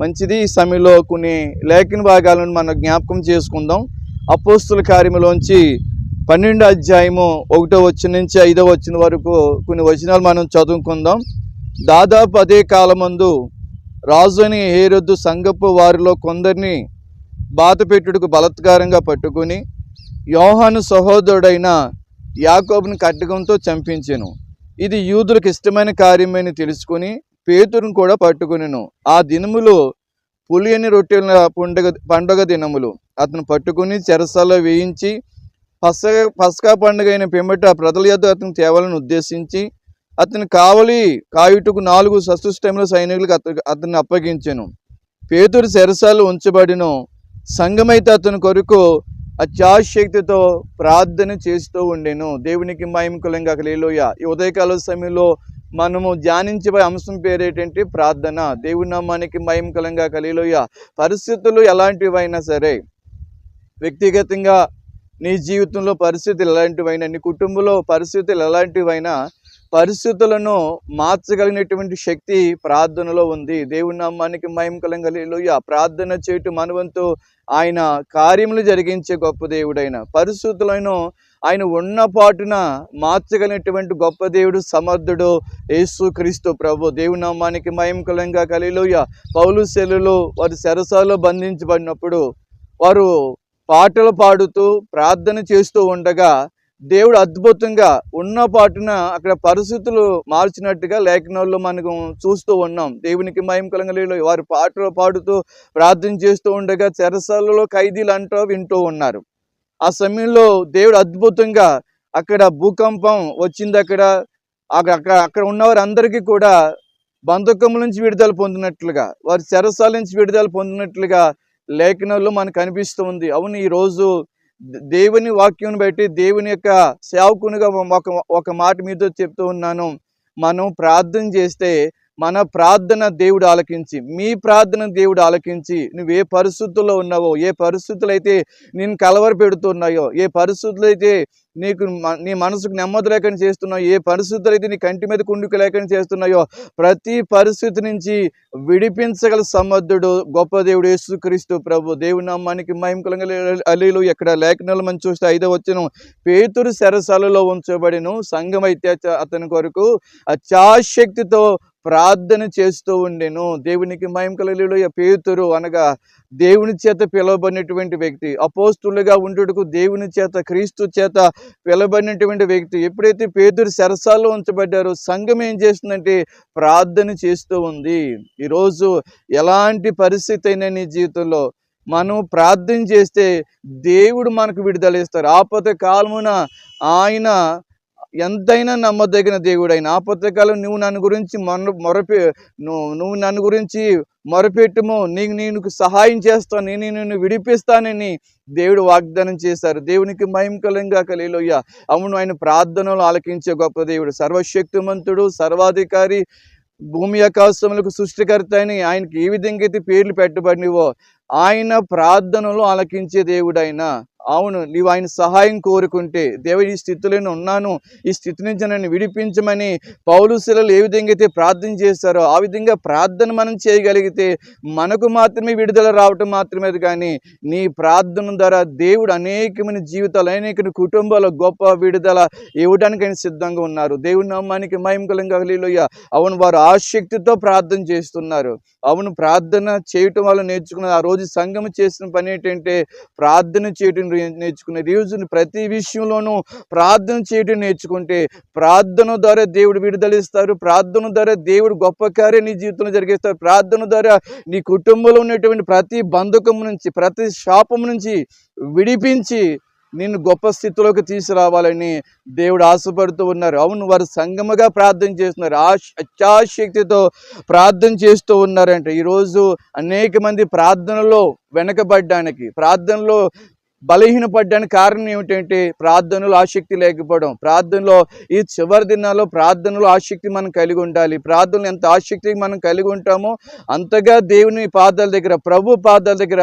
మంచిది. ఈ సమయంలో కొన్ని లేఖన భాగాలను మనం జ్ఞాపకం చేసుకుందాం. అపోస్తుల కార్యములోంచి 12వ అధ్యాయము 1వ వచనం నుంచి 5వ వచనం వరకు కొన్ని వచనాలు మనం చదువుకుందాం. దాదాపు అదే కాలమందు రాజుని హేరోదు సంఘపు వారిలో కొందరిని బాధపెట్టుటకు బలాత్కారంగా పట్టుకుని యోహాను సహోదరుడైన యాకోబుని ఖడ్గంతో చంపించెను. ఇది యూదులకు ఇష్టమైన కార్యమని తెలుసుకుని పేతురును కూడా పట్టుకునెను. ఆ దినములు పులియని రొట్టెల పండుగ దినములు. అతను పట్టుకుని చెరసాలలో వేయించి పస్కా పండుగ అయిన పిమ్మట ప్రజల యొద్ద అతను తేవాలని ఉద్దేశించి అతను కాయుటకు 4 సశిష్టమైన సైనికులకు అతన్ని అప్పగించెను. పేతురు చెరసాలలో ఉంచబడిను. సంఘమైతే అతని కొరకు అత్యాశక్తితో ప్రార్థన చేస్తూ ఉండెను. దేవునికి మహిమ కలుగుగాక. హల్లెలూయా. ఈ ఉదయకాల సమయంలో మనము ధ్యానించబోయే అంశం పేరేంటంటే ప్రార్థన. దేవుని నామానికి మహిమ కలుగుగాక. హల్లెలూయా. పరిస్థితులు ఎలాంటివైనా సరే, వ్యక్తిగతంగా నీ జీవితంలో పరిస్థితులు ఎలాంటివైనా, నీ కుటుంబంలో పరిస్థితులు ఎలాంటివైనా, పరిస్థితులను మార్చగలిగినటువంటి శక్తి ప్రార్థనలో ఉంది. దేవుని నామానికి మహిమ కలుగుగాక. హల్లెలూయా. ప్రార్థన చేయటం మనవంతు. ఆయన కార్యములు జరిగించే గొప్ప దేవుడైన, పరిస్థితులను ఆయన ఉన్న పాటున మార్చగలిగినటువంటి గొప్ప దేవుడు, సమర్థుడు యేసు క్రీస్తు ప్రభు. దేవుని నామానికి మహిమ కలుగుగాక. హల్లెలూయా. పౌలు శీలలు వారు చెరసాలలో బంధించబడినప్పుడు వారు పాటలు పాడుతూ ప్రార్థన చేస్తూ ఉండగా దేవుడు అద్భుతంగా ఉన్న పాటున అక్కడ పరిస్థితులు మార్చినట్టుగా లేఖనాల్లో మనకు చూస్తూ ఉన్నాం. దేవునికి మహిమ కలుగుగాక. వారు పాటలు పాడుతూ ప్రార్థన చేస్తూ ఉండగా చెరసాలలో ఖైదీలు అంటూ వింటూ ఉన్నారు. ఆ సమయంలో దేవుడు అద్భుతంగా అక్కడ భూకంపం వచ్చింది. అక్కడ ఉన్నవారు అందరికీ కూడా బంధకం నుంచి విడుదల పొందినట్లుగా, వారి చెరసాల నుంచి విడుదల పొందినట్లుగా లేఖనంలో మనకు అనిపిస్తుంది. అవును, ఈరోజు దేవుని వాక్యం బట్టి దేవుని యొక్క సేవకునిగా ఒక మాట మీతో చెప్తూ ఉన్నాను. మనం ప్రార్థన చేస్తే మన ప్రార్థన దేవుడు ఆలకించి, మీ ప్రార్థన దేవుడు ఆలకించి, నువ్వు ఏ పరిస్థితుల్లో ఉన్నావో, ఏ పరిస్థితులు అయితే నేను కలవర పెడుతున్నాయో, ఏ పరిస్థితులు అయితే నీ మనసుకు నెమ్మది లేకుండా చేస్తున్నాయో, ఏ పరిస్థితులు అయితే నీ కంటి మీద కుండుకు లేకుండా చేస్తున్నాయో, ప్రతి పరిస్థితి నుంచి విడిపించగల సమర్థుడు గొప్ప దేవుడు యేసుక్రీస్తు ప్రభు. దేవుని నామానికి మహిమ కలుగుగాక. హల్లెలూయా. ఇక్కడ లేఖనాలు మనం చూస్తే 5వ వచనం, పేతురు చెరసాలలో ఉంచబడెను. సంఘం అయితే అతని కొరకు అత్యాశక్తితో ప్రార్థన చేస్తూ ఉండెను. దేవునికి మహిమ కలుగుగాక. పేతురు అనగా దేవుని చేత పిలువబడినటువంటి వ్యక్తి, అపోస్తులుగా ఉండుటకు దేవుని చేత, క్రీస్తు చేత పిలువబడినటువంటి వ్యక్తి. ఎప్పుడైతే పేతురు చెరసాలలో ఉంచబడ్డారో సంఘం ఏం చేస్తుందంటే ప్రార్థన చేస్తూ ఉంది. ఈరోజు ఎలాంటి పరిస్థితి అయినా నీ జీవితంలో మనం ప్రార్థన చేస్తే దేవుడు మనకు విడుదల ఇస్తారు. ఆపద కాలమున ఆయన ఎంతైనా నమ్మదగిన దేవుడైన, ఆపత్కాలం నువ్వు నన్ను గురించి మొరపెట్టుము, నీకు సహాయం చేస్తాను, నేను నిన్ను విడిపిస్తానని దేవుడు వాగ్దానం చేశారు. దేవునికి మహిమ కలుగుగాక. హల్లెలూయా. అవును, ఆయన ప్రార్థనలు ఆలకించే గొప్ప దేవుడు, సర్వశక్తిమంతుడు, సర్వాధికారి, భూమి ఆకాశములకు సృష్టికర్త అని ఆయనకి ఏ విధంగా అయితే పేర్లు పెట్టబడినవో ఆయన ప్రార్థనలు ఆలకించే దేవుడైన. అవును, నీవు ఆయన సహాయం కోరుకుంటే, దేవుడు ఈ స్థితిలో ఉన్నాను, ఈ స్థితి నుంచి నన్ను విడిపించమని పౌలు శీలలు ఏ విధంగా అయితే ప్రార్థన చేశారో ఆ విధంగా ప్రార్థన మనం చేయగలిగితే మనకు మాత్రమే విడుదల రావటం మాత్రమే కానీ, నీ ప్రార్థన ద్వారా దేవుడు అనేకమైన జీవితాలు, అనేక కుటుంబాల గొప్ప విడుదల ఇవ్వడానికి ఆయన సిద్ధంగా ఉన్నారు. దేవుని నామానికి మహిమ కలుగుగాక. హల్లెలూయా. అవును, వారు ఆసక్తితో ప్రార్థన చేస్తున్నారు. అవును, ప్రార్థన చేయటం వల్ల నేర్చుకున్నది. ఆ రోజు సంఘం చేసిన పని ఏంటంటే ప్రార్థన చేయటం నేర్చుకునే. రోజుని ప్రతి విషయంలోనూ ప్రార్థన చేయటం నేర్చుకుంటే ప్రార్థన ద్వారా దేవుడు విడుదల ఇస్తారు. ప్రార్థన ద్వారా దేవుడు గొప్ప కార్యం నీ జీవితంలో జరిగిస్తారు. ప్రార్థన ద్వారా నీ కుటుంబంలో ఉన్నటువంటి ప్రతి బంధకం నుంచి, ప్రతి శాపం నుంచి విడిపించి నిన్ను గొప్ప స్థితిలోకి తీసుకురావాలని దేవుడు ఆశపడుతూ ఉన్నారు. అవును, వారు సంఘముగా ప్రార్థన చేస్తున్నారు, అత్యాశక్తితో ప్రార్థన చేస్తూ ఉన్నారంటే. ఈరోజు అనేక మంది ప్రార్థనలో వెనకబడ్డానికి, ప్రార్థనలో బలహీనపడ్డానికి కారణం ఏమిటంటే ప్రార్థనలో ఆసక్తి లేకపోవడం. ప్రార్థనలో ఈ చివరి దినాల్లో ప్రార్థనలో ఆసక్తి మనం కలిగి ఉండాలి. ప్రార్థనలు ఎంత ఆసక్తి మనం కలిగి ఉంటామో అంతగా దేవుని పాదాల దగ్గర, ప్రభు పాదాల దగ్గర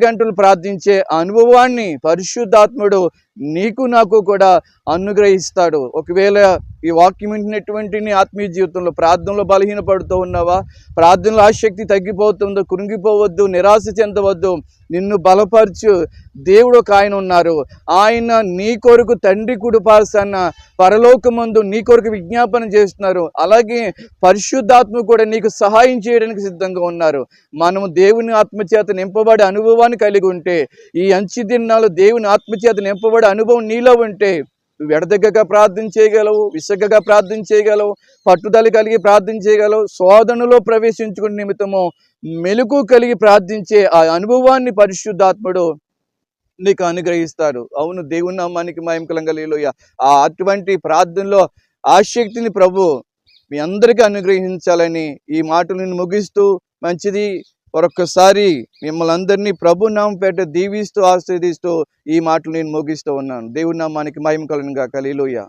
గంటలు ప్రార్థించే అనుభవాన్ని పరిశుద్ధాత్ముడు నీకు నాకు కూడా అనుగ్రహిస్తాడు. ఒకవేళ ఈ వాక్యం వింటున్నటువంటి నీ ఆత్మీయ జీవితంలో ప్రార్థనలో బలహీనపడుతూ ఉన్నావా, ప్రార్థనలో ఆసక్తి తగ్గిపోతుందో, కృంగిపోవద్దు, నిరాశ చెందవద్దు. నిన్ను బలపరచు దేవుడు ఒక ఆయన ఉన్నారు. ఆయన నీ కొరకు తండ్రి కుడిపార్శాన పరలోకమందు నీ కొరకు విజ్ఞాపన చేస్తున్నారు. అలాగే పరిశుద్ధాత్మ కూడా నీకు సహాయం చేయడానికి సిద్ధంగా ఉన్నారు. మనము దేవుని ఆత్మచేత నింపబడే అనుభవాన్ని కలిగి ఉంటే, ఈ అంచె దినాలు దేవుని ఆత్మచేత నింపబడే అనుభవం నీలో ఉంటే, నువ్వు ఎడదెగ్గగా ప్రార్థన చేయగలవు, విసగ్గగా ప్రార్థన చేయగలవు, పట్టుదల కలిగి ప్రార్థన చేయగలవు. శోధనలో ప్రవేశించుకునే నిమిత్తము మెలకు కలిగి ప్రార్థించే ఆ అనుభవాన్ని పరిశుద్ధాత్ముడు నీకు అనుగ్రహిస్తాడు. అవును, దేవుని నామానికి మహిమ కలుగలేలుయా. ఆ అటువంటి ప్రార్థనలో ఆసక్తిని ప్రభు మీ అందరికీ అనుగ్రహించాలని ఈ మాటలను ముగిస్తూ, మంచిది, మరొక్కసారి మిమ్మల్ని అందరినీ ప్రభు నామం పేట దీవిస్తూ ఆశీర్వదిస్తూ ఈ మాటలు నేను ముగిస్తూ ఉన్నాను. దేవుని నామానికి మహిమ కలుగును గాక. హల్లెలూయా.